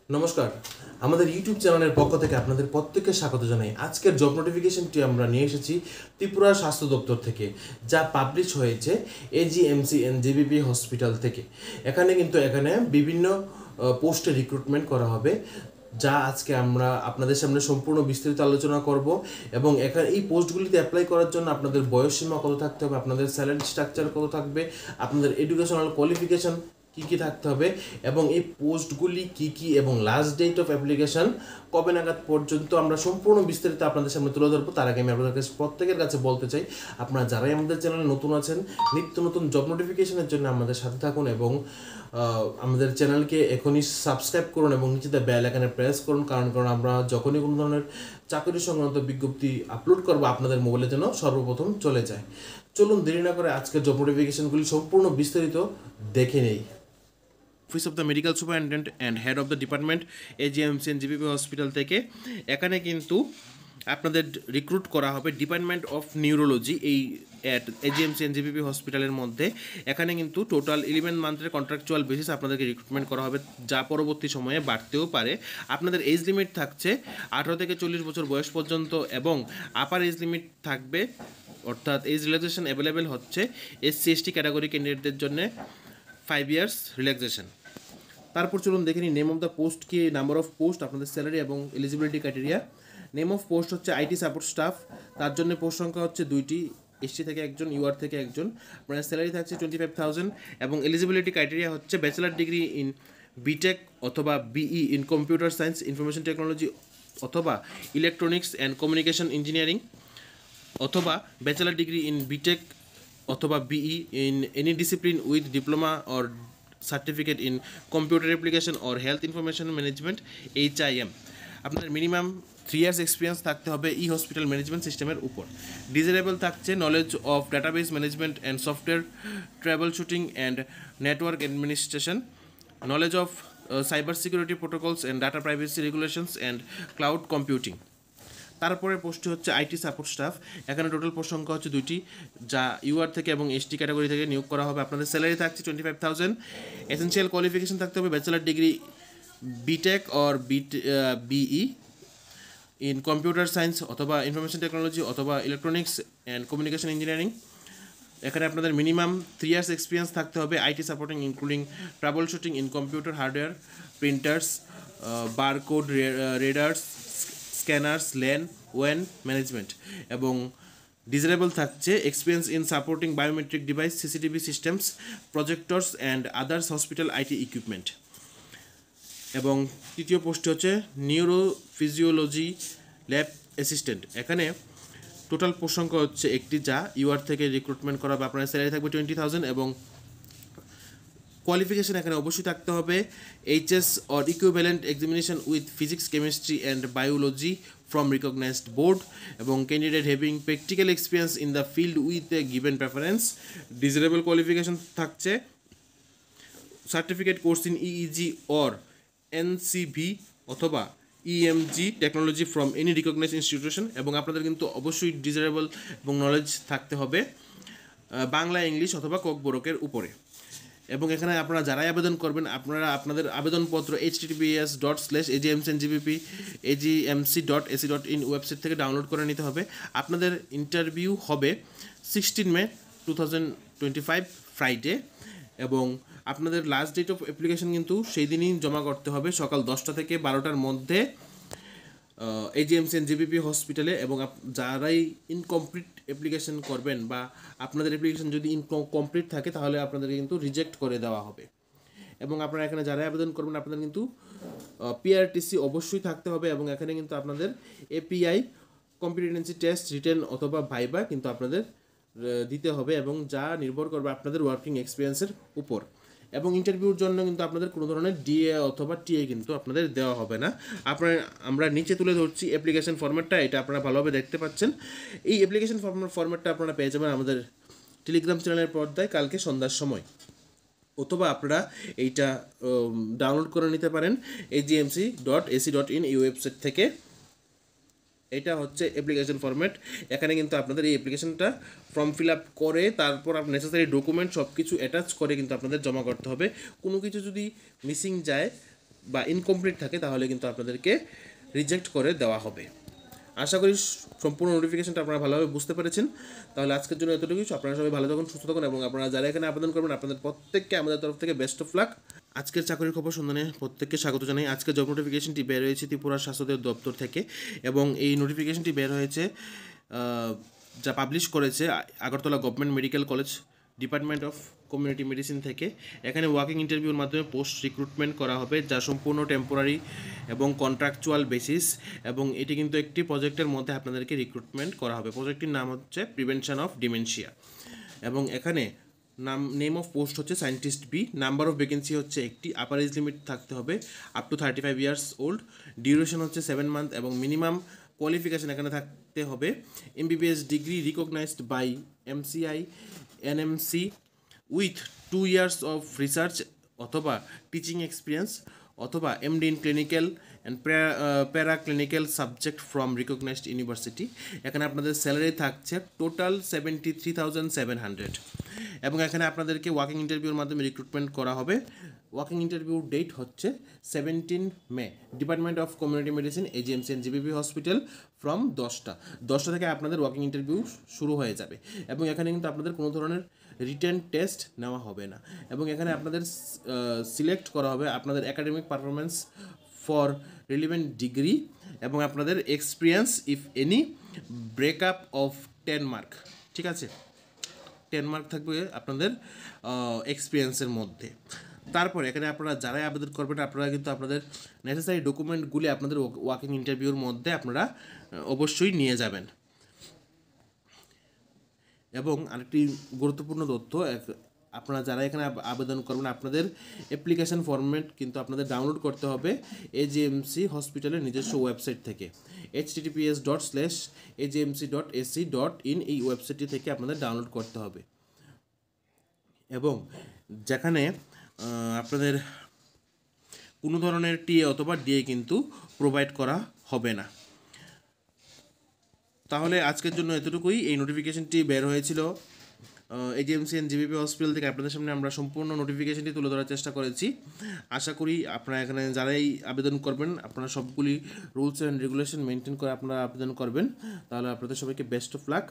নমস্কার, আমাদের ইউটিউব চ্যানেলের পক্ষ থেকে আপনাদের প্রত্যেককে স্বাগত জানাই। আজকের জব নোটিফিকেশনটি আমরা নিয়ে এসেছি ত্রিপুরা স্বাস্থ্য দপ্তর থেকে, যা পাবলিশ হয়েছে এজিএমসি এন্ড জেবিপি হসপিটাল থেকে। এখানে বিভিন্ন পোস্টে রিক্রুটমেন্ট করা হবে, যা আজকে আমরা আপনাদের সামনে সম্পূর্ণ বিস্তারিত আলোচনা করব। এবং এখানে এই পোস্টগুলিতে অ্যাপ্লাই করার জন্য আপনাদের বয়সসীমা কত থাকতে হবে, আপনাদের স্যালারি স্ট্রাকচার কত থাকবে, আপনাদের এডুকেশনাল কোয়ালিফিকেশন কী থাকতে হবে, এবং এই পোস্টগুলি কী এবং লাস্ট ডেট অফ অ্যাপ্লিকেশন কবে নাগাদ পর্যন্ত আমরা সম্পূর্ণ বিস্তারিত আপনাদের সামনে তুলে ধরবো। তার আগে আমি আপনাদের কাছে প্রত্যেকের কাছে বলতে চাই, আপনারা যারাই আমাদের চ্যানেলে নতুন আছেন, নিত্য নতুন জব নোটিফিকেশনের জন্য আমাদের সাথে থাকুন এবং আমাদের চ্যানেলকে এখনই সাবস্ক্রাইব করুন এবং নিচেতে বেল আইকনে প্রেস করুন, কারণ আমরা যখনই কোনো ধরনের চাকরি সংক্রান্ত বিজ্ঞপ্তি আপলোড করবো আপনাদের মোবাইলে যেন সর্বপ্রথম চলে যায়। চলুন দেরি না করে আজকের জব নোটিফিকেশনগুলি সম্পূর্ণ বিস্তারিত দেখে নেই। Office of the medical superintendent and head of the department AGMC and GBP hospital থেকে এখানে কিন্তু আপনাদের রিক্রুট করা হবে ডিপার্টমেন্ট অফ নিউরোলজি এই এজিএমসি এন্ড জিবিপি হসপিটালের মধ্যে। এখানে কিন্তু টোটাল 11 মান্থের কন্ট্রাকচুয়াল বেসিস আপনাদেরকে রিক্রুটমেন্ট করা হবে, যা পরবর্তী সময়ে বাড়তেও পারে। আপনাদের এজ লিমিট থাকছে 18 থেকে 40 বছর বয়স পর্যন্ত, এবং আপার এজ লিমিট থাকবে, অর্থাৎ এজ রিল্যাক্সেশন অ্যাভেলেবেল হচ্ছে এসসি এসটি ক্যাটাগরি ক্যান্ডিডেটদের জন্য 5 ইয়ার্স রিল্যাক্সেশন। তারপর চলুন দেখে নিই নেম অফ দ্য পোস্ট কি, নাম্বার অফ পোস্ট, আপনাদের স্যালারি এবং eligibility criteria. Name of post হচ্ছে আইটি সাপোর্ট স্টাফ, তার জন্য পোস্ট সংখ্যা হচ্ছে 2টি, এসটি থেকে একজন, ইউআর থেকে একজন। আপনার স্যালারি থাকছে 25,000 এবং এলিজিবিলিটি ক্রাইটেরিয়া হচ্ছে ব্যাচেলার ডিগ্রি ইন বিটেক অথবা B E in computer science information technology অথবা ইলেকট্রনিক্স অ্যান্ড কমিউনিকেশন ইঞ্জিনিয়ারিং, অথবা ব্যাচেলার ডিগ্রি ইন বিটেক অথবা B E in any discipline with diploma or certificate in computer application or health information management HIM। আপনাদের minimum 3 years experience থাকতে হবে e hospital management সিস্টেমের উপর। Desirable থাকছে knowledge of database management and software troubleshooting and network administration, knowledge of cyber security protocols and data privacy regulations and cloud computing. তারপরে পোস্টটি হচ্ছে IT support staff, এখানে total post সংখ্যা হচ্ছে 2টি, যা ইউআর থেকে এবং এসটি ক্যাটাগরি থেকে নিয়োগ করা হবে। আপনাদের স্যালারি থাকছে 25,000। এসেনশিয়াল কোয়ালিফিকেশন থাকতে হবে bachelor degree BTech or BE in computer science অথবা ইনফরমেশন টেকনোলজি অথবা ইলেকট্রনিক্স অ্যান্ড কমিউনিকেশন ইঞ্জিনিয়ারিং। এখানে আপনাদের মিনিমাম 3 ইয়ার্স এক্সপিরিয়েন্স থাকতে হবে IT supporting including troubleshooting in computer hardware, printers, barcode readers, scanners, LAN ওয়েন management. এবং desirable থাকছে experience in supporting biometric device, CCTV systems, projectors and others hospital IT equipment. এবং তৃতীয় পোস্টটি হচ্ছে neurophysiology lab assistant, এখানে total post সংখ্যা হচ্ছে 1টি, যা ইউআর থেকে রিক্রুটমেন্ট করা হবে। আপনার স্যালারি থাকবে 20,000 এবং কোয়ালিফিকেশন এখানে অবশ্যই থাকতে হবে HS or equivalent examination with physics, chemistry and biology from recognised board, এবং candidate having practical experience in the field with a given preference. Desirable qualification থাকছে certificate course in EEG or NCV অথবা EMG technology from any recognise institution. এবং আপনাদের কিন্তু অবশ্যই desirable এবং knowledge থাকতে হবে বাংলা, ইংলিশ অথবা কোকবরকের উপরে। এবং এখানে আপনারা যারাই আবেদন করবেন, আপনারা আপনাদের আবেদনপত্র https://agmc.agmc.ac.in ওয়েবসাইট থেকে ডাউনলোড করে নিতে হবে। আপনাদের ইন্টারভিউ হবে 16 মে 2025 ফ্রাইডে, এবং আপনাদের লাস্ট ডেট অফ অ্যাপ্লিকেশন কিন্তু সেই দিনই জমা করতে হবে সকাল 10টা থেকে 12টার মধ্যে এজিএমসি এন্ড জিবিপি হসপিটালে। এবং যারাই ইনকমপ্লিট অ্যাপ্লিকেশন করবেন বা আপনাদের অ্যাপ্লিকেশন যদি ইনকমপ্লিট থাকে, তাহলে আপনাদেরকে কিন্তু রিজেক্ট করে দেওয়া হবে। এবং আপনারা এখানে যারাই আবেদন করবেন, আপনাদের কিন্তু PRTC অবশ্যই থাকতে হবে। এবং এখানে কিন্তু আপনাদের API কম্পিটেন্সি টেস্ট, রিটেন অথবা ভাইবা কিন্তু আপনাদের দিতে হবে, এবং যা নির্ভর করবে আপনাদের ওয়ার্কিং এক্সপিরিয়েন্সের উপর। এবং ইন্টারভিউর জন্য কিন্তু আপনাদের কোনো ধরনের DA অথবা TA কিন্তু আপনাদের দেওয়া হবে না। আমরা নিচে তুলে ধরছি অ্যাপ্লিকেশন ফরম্যাটটা, এটা আপনারা ভালোভাবে দেখতে পাচ্ছেন। এই অ্যাপ্লিকেশন ফরম্যাটটা আপনারা পেয়ে যাবেন আমাদের টেলিগ্রাম চ্যানেলের পর্দায় কালকে সন্ধ্যার সময়, অথবা আপনারা এইটা ডাউনলোড করে নিতে পারেন agmc.ac.in এই ওয়েবসাইট থেকে। এটা হচ্ছে অ্যাপ্লিকেশন ফরম্যাট। এখানে কিন্তু আপনাদের এই অ্যাপ্লিকেশনটা ফর্ম ফিল আপ করে তারপর নেসেসারি ডকুমেন্ট সব কিছু অ্যাটাচ করে কিন্তু আপনাদের জমা করতে হবে। কোনো কিছু যদি মিসিং যায় বা ইনকমপ্লিট থাকে তাহলে কিন্তু আপনাদেরকে রিজেক্ট করে দেওয়া হবে। আশা করি সম্পূর্ণ নোটিফিকেশনটা আপনারা ভালোভাবে বুঝতে পেরেছেন। তাহলে আজকের জন্য এতটুকুই। আপনারা সবাই ভালো থাকুন, সুস্থ থাকুন এবং আপনারা যারা এখানে আবেদন করবেন আপনাদের প্রত্যেককে আমাদের তরফ থেকে বেস্ট অফ লাক। আজকের চাকরির খবর সন্ধানে প্রত্যেককে স্বাগত জানাই। আজকের জব নোটিফিকেশনটি বের হয়েছে ত্রিপুরা স্বাস্থ্য দপ্তর থেকে এবং এই নোটিফিকেশনটি বের হয়েছে যা পাবলিশ করেছে Agartala government medical college department of community medicine থেকে। এখানে ওয়াকিং ইন্টারভিউর মাধ্যমে পোস্ট রিক্রুটমেন্ট করা হবে, যা সম্পূর্ণ টেম্পোরারি এবং কন্ট্রাকচুয়াল বেসিস, এবং এটি কিন্তু একটি প্রজেক্টের মধ্যে আপনাদেরকে রিক্রুটমেন্ট করা হবে। প্রজেক্টটির নাম হচ্ছে প্রিভেনশন অফ ডিমেনশিয়া এবং এখানে নেম অফ পোস্ট হচ্ছে scientist B. Number of vacancy হচ্ছে একটি। আপার এজ লিমিট থাকতে হবে up to 35 years old. Duration হচ্ছে 7 মান্থ এবং মিনিমাম কোয়ালিফিকেশান এখানে থাকতে হবে MBBS degree recognised by MCI NMC with 2 years of research অথবা টিচিং এক্সপিরিয়েন্স অথবা MD in clinical and para clinical subject from recognised university. এখানে আপনাদের স্যালারি থাকছে টোটাল 73,700 এবং এখানে আপনাদেরকে ওয়াকিং ইন্টারভিউর মাধ্যমে রিক্রুটমেন্ট করা হবে। ওয়াকিং ইন্টারভিউর ডেট হচ্ছে 17 May. Department of community medicine AGMC and GBP hospital from 10টা থেকে আপনাদের ওয়াকিং ইন্টারভিউ শুরু হয়ে যাবে এবং এখানে কিন্তু আপনাদের কোনো ধরনের রিটেন টেস্ট নেওয়া হবে না এবং এখানে আপনাদের সিলেক্ট করা হবে আপনাদের academic performance for relevant degree এবং আপনাদের experience if any breakup of 10 mark. ঠিক আছে, 10 মার্ক থাকবে আপনাদের এক্সপিরিয়েন্সের মধ্যে। তারপর এখানে আপনারা যারাই আবেদন করবেন আপনারা কিন্তু আপনাদের নেসেসারি ডকুমেন্টগুলি আপনাদের ওয়াকিং ইন্টারভিউর মধ্যে আপনারা অবশ্যই নিয়ে যাবেন। এবং আরেকটি গুরুত্বপূর্ণ তথ্য, আপনারা যারা এখানে আবেদন করবেন আপনাদের অ্যাপ্লিকেশন ফরম্যাট কিন্তু আপনাদের ডাউনলোড করতে হবে এজিএমসি হসপিটালের নিজস্ব ওয়েবসাইট থেকে https://agmc.ac.in এই ওয়েবসাইটটি থেকে আপনাদের ডাউনলোড করতে হবে এবং যেখানে আপনাদের কোনো ধরনের টিএ অথবা ডিএ কিন্তু প্রোভাইড করা হবে না। তাহলে আজকের জন্য এতটুকুই। এই নোটিফিকেশনটি বের হয়েছিল এজিএমসি এন্ড জিবিপি হসপিটাল থেকে। আপনাদের সামনে আমরা সম্পূর্ণ নোটিফিকেশনটি তুলে ধরার চেষ্টা করেছি। আশা করি আপনারা এখানে যারাই আবেদন করবেন আপনারা সবগুলি রুলস অ্যান্ড রেগুলেশন মেনটেন করে আপনারা আবেদন করবেন। তাহলে আপনাদের সবাইকে বেস্ট অফ লাক।